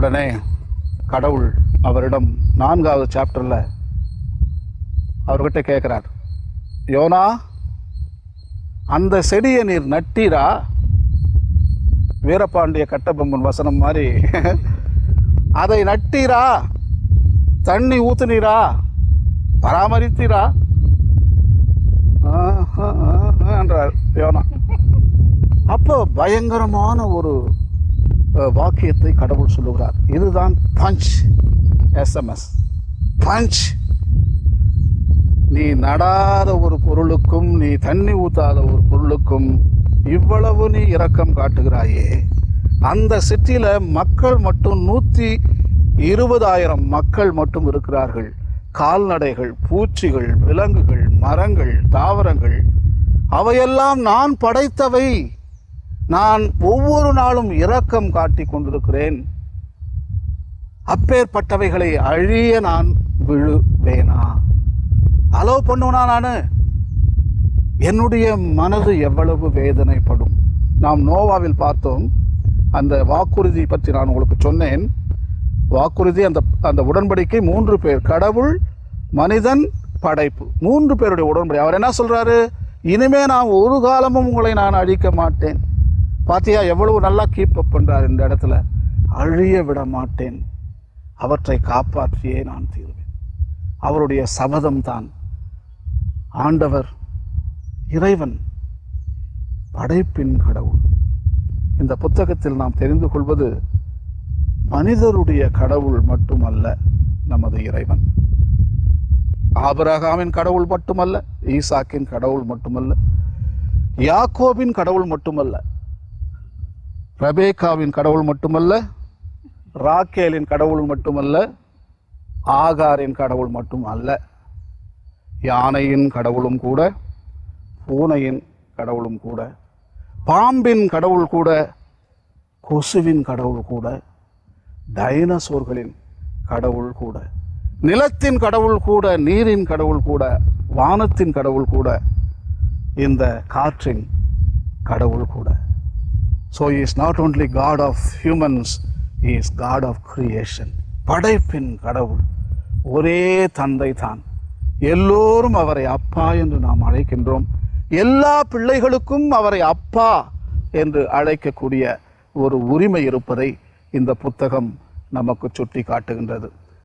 உடனே கடவுள் அவரிடம் 4வது சாப்டரில் அவர்கிட்ட கேட்குறார், யோனா, அந்த செடியை நீர் நட்டீரா? வீரபாண்டிய கட்டபொம்மன் வசனம் மாதிரி அதை நட்டீரா? தண்ணி ஊத்துனீரா? பராமரித்தீரா? என்றார் யோனா. அப்போ பயங்கரமான ஒரு வாக்கியத்தை கடவுள் சொல்லுகிறார். இதுதான் பஞ்ச், SMS பஞ்ச். நீ நடாத ஒரு பொருளுக்கும், நீ தண்ணி ஊத்தாத ஒரு பொருளுக்கும் இவ்வளவு நீ இரக்கம் காட்டுகிறாயே. அந்த சிட்டியில மக்கள் மட்டும் 120,000 மக்கள் மட்டும் இருக்கிறார்கள். கால்நடைகள், பூச்சிகள், விலங்குகள், மரங்கள், தாவரங்கள், அவையெல்லாம் நான் படைத்தவை. நான் ஒவ்வொரு நாளும் இரக்கம் காட்டி கொண்டிருக்கிறேன். அப்பேற்பட்டவைகளை அழிய நான் விழுவேனா? அலோவ் பண்ணுவனா? நான் என்னுடைய மனது எவ்வளவு வேதனைப்படும். நாம் நோவாவில் பார்த்தோம். அந்த வாக்குறுதி பற்றி நான் உங்களுக்கு சொன்னேன். வாக்குறுதி, அந்த உடன்படிக்கை 3 பேர், கடவுள், மனிதன், படைப்பு, 3 பேருடைய உடன்படி. அவர் என்ன சொல்றாரு? இனிமே நான் ஒரு காலமும் உங்களை நான் அழிக்க மாட்டேன். பாத்தியா எவ்வளவு நல்லா கீப் அப் பண்றார் இந்த இடத்துல. அழிய விட மாட்டேன், அவற்றை காப்பாற்றியே நான் தீர்வேன். அவருடைய சபதம் தான். ஆண்டவர் இறைவன், படைப்பின் கடவுள். இந்த புத்தகத்தில் நாம் தெரிந்து கொள்வது மனிதருடைய கடவுள் மட்டுமல்ல, நமது இறைவன். ஆபிரகாமின் கடவுள் மட்டுமல்ல, ஈசாக்கின் கடவுள் மட்டுமல்ல, யாக்கோபின் கடவுள் மட்டுமல்ல, ரெபேக்காவின் கடவுள் மட்டுமல்ல, ராக்கேலின் கடவுள் மட்டுமல்ல, ஆகாரின் கடவுள் மட்டும் அல்ல, யானையின் கடவுளும் கூட, பூனையின் கடவுளும் கூட, பாம்பின் கடவுள் கூட, கொசுவின் கடவுள் கூட, டைனோசோர்களின் கடவுள் கூட, நிலத்தின் கடவுள் கூட, நீரின் கடவுள் கூட, வானத்தின் கடவுள் கூட, இந்த காற்றின் கடவுள் கூட. So he is not only God of humans, he is God of creation. படைப்பின் கடவுள், ஒரே தந்தை தான். எல்லோரும் அவரை அப்பா என்று நாம் அழைக்கின்றோம். எல்லா பிள்ளைகளுக்கும் அவரை அப்பா என்று அழைக்கக்கூடிய ஒரு உரிமை இருப்பதை இந்த புத்தகம் நமக்கு சுட்டி காட்டுகின்றது.